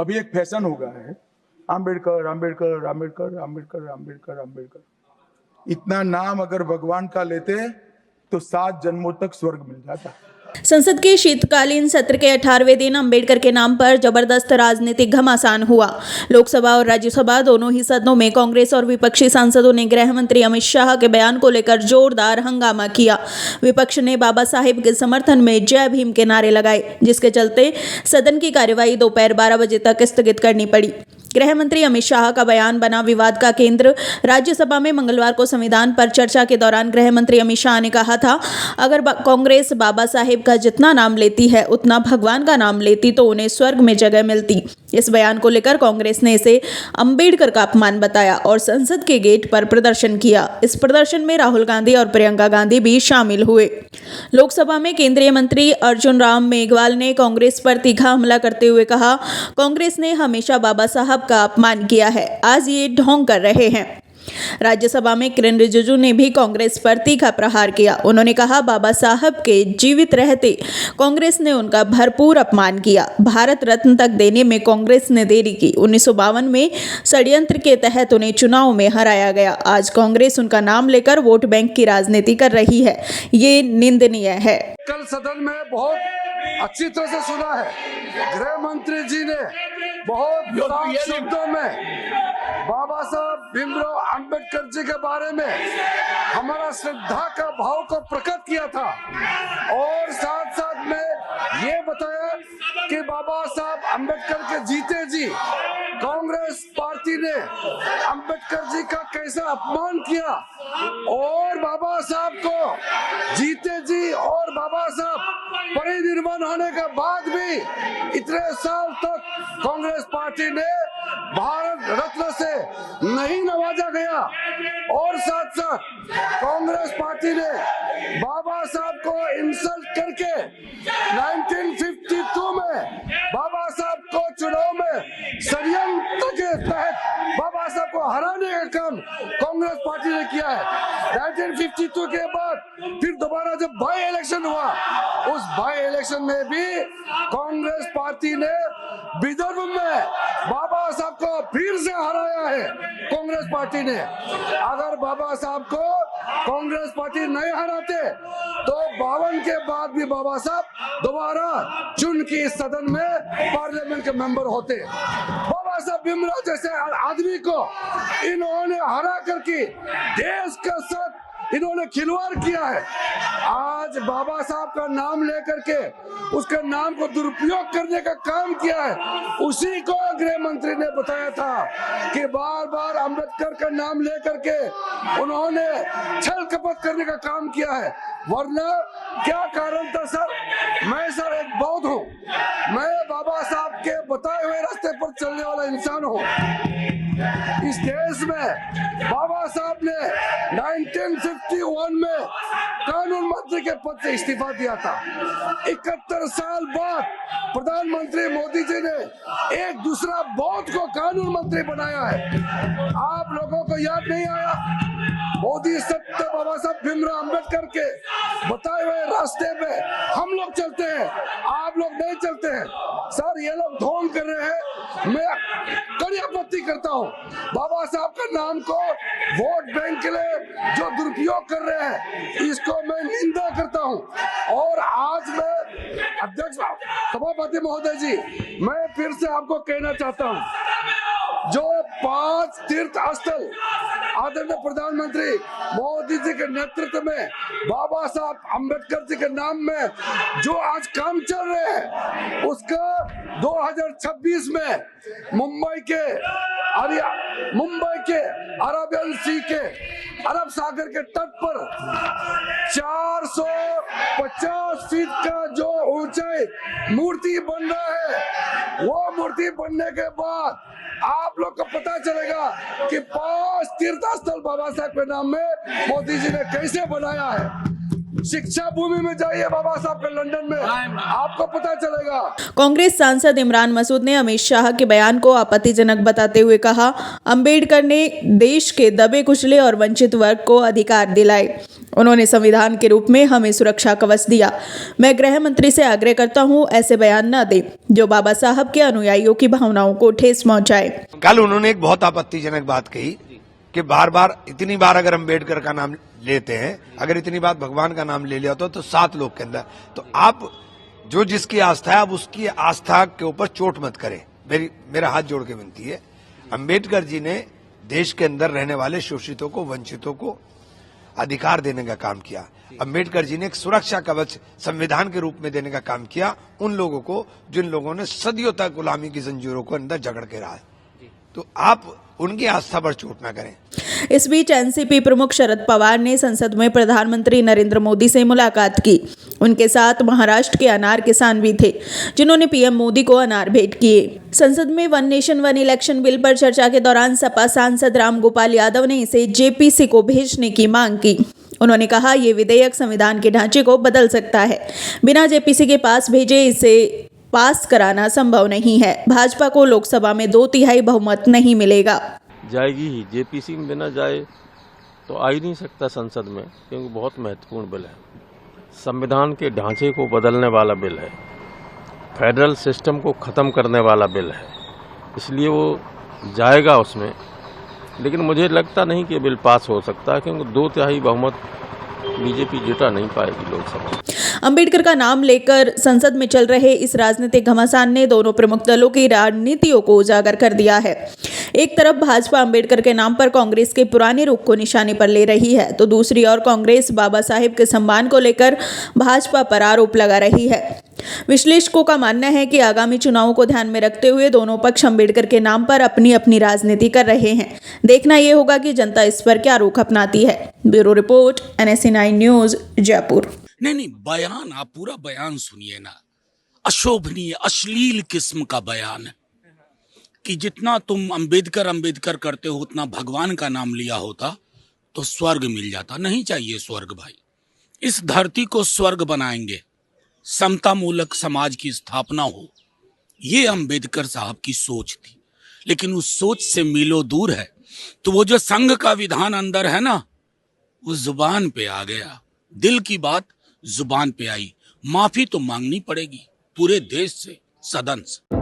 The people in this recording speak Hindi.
अभी एक फैशन हो गया है, आम्बेडकर आम्बेडकर आम्बेडकर आम्बेडकर आम्बेडकर आम्बेडकर। इतना नाम अगर भगवान का लेते तो 7 जन्मों तक स्वर्ग मिल जाता। संसद के शीतकालीन सत्र के 18वें दिन अंबेडकर के नाम पर जबरदस्त राजनीतिक घमासान हुआ। लोकसभा और राज्यसभा दोनों ही सदनों में कांग्रेस और विपक्षी सांसदों ने गृह मंत्री अमित शाह के बयान को लेकर जोरदार हंगामा किया। विपक्ष ने बाबा साहेब के समर्थन में जय भीम के नारे लगाए, जिसके चलते सदन की कार्यवाही दोपहर 12 बजे तक स्थगित करनी पड़ी। गृह मंत्री अमित शाह का बयान बना विवाद का केंद्र। राज्यसभा में मंगलवार को संविधान पर चर्चा के दौरान गृह मंत्री अमित शाह ने कहा था, अगर कांग्रेस बाबा साहेब का जितना नाम लेती है उतना भगवान का नाम लेती तो उन्हें स्वर्ग में जगह मिलती। इस बयान को लेकर कांग्रेस ने इसे अंबेडकर का अपमान बताया और संसद के गेट पर प्रदर्शन किया। इस प्रदर्शन में राहुल गांधी और प्रियंका गांधी भी शामिल हुए। लोकसभा में केंद्रीय मंत्री अर्जुन राम मेघवाल ने कांग्रेस पर तीखा हमला करते हुए कहा, कांग्रेस ने हमेशा बाबा साहब का अपमान किया है, आज ये ढोंग कर रहे हैं। राज्यसभा में किरेन रिजिजू ने भी कांग्रेस पर तीखा प्रहार किया। उन्होंने कहा, बाबा साहब के जीवित रहते कांग्रेस ने उनका भरपूर अपमान किया। भारत रत्न तक देने में कांग्रेस ने देरी की। 1952 में षड्यंत्र के तहत उन्हें चुनाव में हराया गया। आज कांग्रेस उनका नाम लेकर वोट बैंक की राजनीति कर रही है, ये निंदनीय है। कल सदन में बहुत अच्छी तरह से सुना है, गृह मंत्री जी ने बहुत साफ शब्दों में बाबा साहब भीमराव अंबेडकर जी के बारे में हमारा श्रद्धा का भाव को प्रकट किया था और साथ साथ में ये बताया कि बाबा साहब अंबेडकर के जीते जी कांग्रेस पार्टी ने अंबेडकर जी का कैसा अपमान किया और बाबा साहब को जीते जी और बाबा साहब परिनिर्वाण होने के बाद भी इतने साल तक कांग्रेस पार्टी ने भारत रत्न से नहीं नवाजा गया और साथ साथ कांग्रेस पार्टी ने बाबा साहब को इंसल्ट करके 1952 में बाबा साहब को चुनाव में षड्यंत्र के तहत बाबा साहब को हराने का काम कांग्रेस पार्टी ने किया है। 1952 के बाद फिर दोबारा जब बाई इलेक्शन हुआ, उस बाई इलेक्शन में भी कांग्रेस पार्टी ने विदर्भ में बाबा साहब को फिर से हराया है। कांग्रेस पार्टी ने अगर बाबा साहब को कांग्रेस पार्टी नहीं हराते तो 52 के बाद भी बाबा साहब दोबारा चुन के इस सदन में पार्लियामेंट के मेंबर होते। बाबा साहब भीमराव जैसे आदमी को इन्होंने हरा करके देश के साथ इन्होंने खिलवाड़ किया है। आज बाबा साहब का नाम लेकर के उसके नाम को दुरुपयोग करने का काम किया है। उसी को गृह मंत्री ने बताया था कि बार बार अंबेडकर का नाम लेकर के उन्होंने छल कपट करने का काम किया है। वरना क्या कारण था सर? मैं सर एक बौद्ध हूँ, मैं बाबा साहब के बताए हुए रास्ते पर चलने वाला इंसान हूँ। इस देश में बाबा साहब ने 1951 में कानून मंत्री के पद से इस्तीफा दिया था। 71 साल बाद प्रधानमंत्री मोदी जी ने एक दूसरा बौद्ध को कानून मंत्री बनाया है। आप लोगों को याद नहीं आया? मोदी सत्य बाबा साहब भीमराव अंबेडकर के बताए हुए रास्ते पे हम लोग चलते हैं, आप लोग नहीं चलते हैं। सर ये लोग ढोंग कर रहे हैं, मैं कड़ी आपत्ति करता हूँ। बाबा साहब का नाम को वोट बैंक के लिए जो दुरुपयोग कर रहे हैं, इसको मैं निंदा करता हूँ। और आज मैं अध्यक्ष सभापति महोदय जी, मैं फिर से आपको कहना चाहता हूँ, जो 5 तीर्थ स्थल आदरणीय प्रधानमंत्री मोदी जी के नेतृत्व में बाबा साहब अंबेडकर जी के नाम में जो आज काम चल रहे हैं, उसका 2026 में मुंबई के अरेबियन सी के अरब सागर के तट पर 450 फीट का जो ऊंचाई मूर्ति बन रहा है, वो मूर्ति बनने के बाद आप लोग को पता चलेगा कि 5 तीर्थ स्थल बाबा साहब के नाम में मोदी जी ने कैसे बनाया है। शिक्षा भूमि में जाइए बाबा साहब के लंदन में, आपको पता चलेगा। कांग्रेस सांसद इमरान मसूद ने अमित शाह के बयान को आपत्तिजनक बताते हुए कहा, अंबेडकर ने देश के दबे कुचले और वंचित वर्ग को अधिकार दिलाए। उन्होंने संविधान के रूप में हमें सुरक्षा कवच दिया। मैं गृह मंत्री से आग्रह करता हूं, ऐसे बयान न दें जो बाबा साहब के अनुयायियों की भावनाओं को ठेस पहुंचाए। कल उन्होंने एक बहुत आपत्तिजनक बात कही कि बार बार इतनी बार अगर अम्बेडकर का नाम लेते हैं, अगर इतनी बार भगवान का नाम ले लिया तो 7 लोग के अंदर, तो आप जो जिसकी आस्था है, अब उसकी आस्था के ऊपर चोट मत करें। मेरा हाथ जोड़ के विनती है। अम्बेडकर जी ने देश के अंदर रहने वाले शोषितों को, वंचितों को अधिकार देने का काम किया। अम्बेडकर जी ने एक सुरक्षा कवच संविधान के रूप में देने का काम किया उन लोगों को जिन लोगों ने सदियों तक गुलामी की जंजीरों को अंदर जकड़ के रहा है। तो आप उनकी आस्था पर चोट ना करें। इस बीच एनसीपी प्रमुख शरद पवार ने संसद में प्रधानमंत्री नरेंद्र मोदी से मुलाकात की। उनके साथ महाराष्ट्र के अनार किसान भी थे, जिन्होंने पीएम मोदी को अनार भेंट किए। संसद में one nation one election bill पर चर्चा के दौरान सपा सांसद रामगोपाल यादव ने इसे जेपीसी को भेजने की मांग की। उन्होंने कहा, ये विधेयक संविधान के ढांचे को बदल सकता है, बिना जेपीसी के पास भेजे इसे पास कराना संभव नहीं है। भाजपा को लोकसभा में 2/3 बहुमत नहीं मिलेगा। जाएगी ही, जेपीसी में बिना जाए तो आ ही नहीं सकता संसद में, क्योंकि बहुत महत्वपूर्ण बिल है। संविधान के ढांचे को बदलने वाला बिल है, फेडरल सिस्टम को ख़त्म करने वाला बिल है, इसलिए वो जाएगा उसमें। लेकिन मुझे लगता नहीं कि बिल पास हो सकता, क्योंकि 2/3 बहुमत बीजेपी जुटा नहीं पाएगी लोकसभा। अंबेडकर का नाम लेकर संसद में चल रहे इस राजनीतिक घमासान ने दोनों प्रमुख दलों की रणनीतियों को उजागर कर दिया है। एक तरफ भाजपा अंबेडकर के नाम पर कांग्रेस के पुराने रुख को निशाने पर ले रही है, तो दूसरी ओर कांग्रेस बाबा साहेब के सम्मान को लेकर भाजपा पर आरोप लगा रही है। विश्लेषकों का मानना है कि आगामी चुनावों को ध्यान में रखते हुए दोनों पक्ष अंबेडकर के नाम पर अपनी अपनी राजनीति कर रहे हैं। देखना यह होगा कि जनता इस पर क्या रुख अपनाती है। Bureau report, NSE9 news, Jaipur. नहीं, बयान, आप पूरा बयान सुनिए ना। अशोभनीय, अश्लील किस्म का बयान है कि जितना तुम अंबेडकर करते हो उतना भगवान का नाम लिया होता तो स्वर्ग मिल जाता। नहीं चाहिए स्वर्ग भाई। इस धरती को स्वर्ग बनाएंगे, समता मूलक समाज की स्थापना हो, ये अंबेडकर साहब की सोच थी। लेकिन उस सोच से मीलों दूर है। तो वो जो संघ का विधान अंदर है ना, वो जुबान पे आ गया, दिल की बात जुबान पे आई। माफी तो मांगनी पड़ेगी पूरे देश से, सदन से।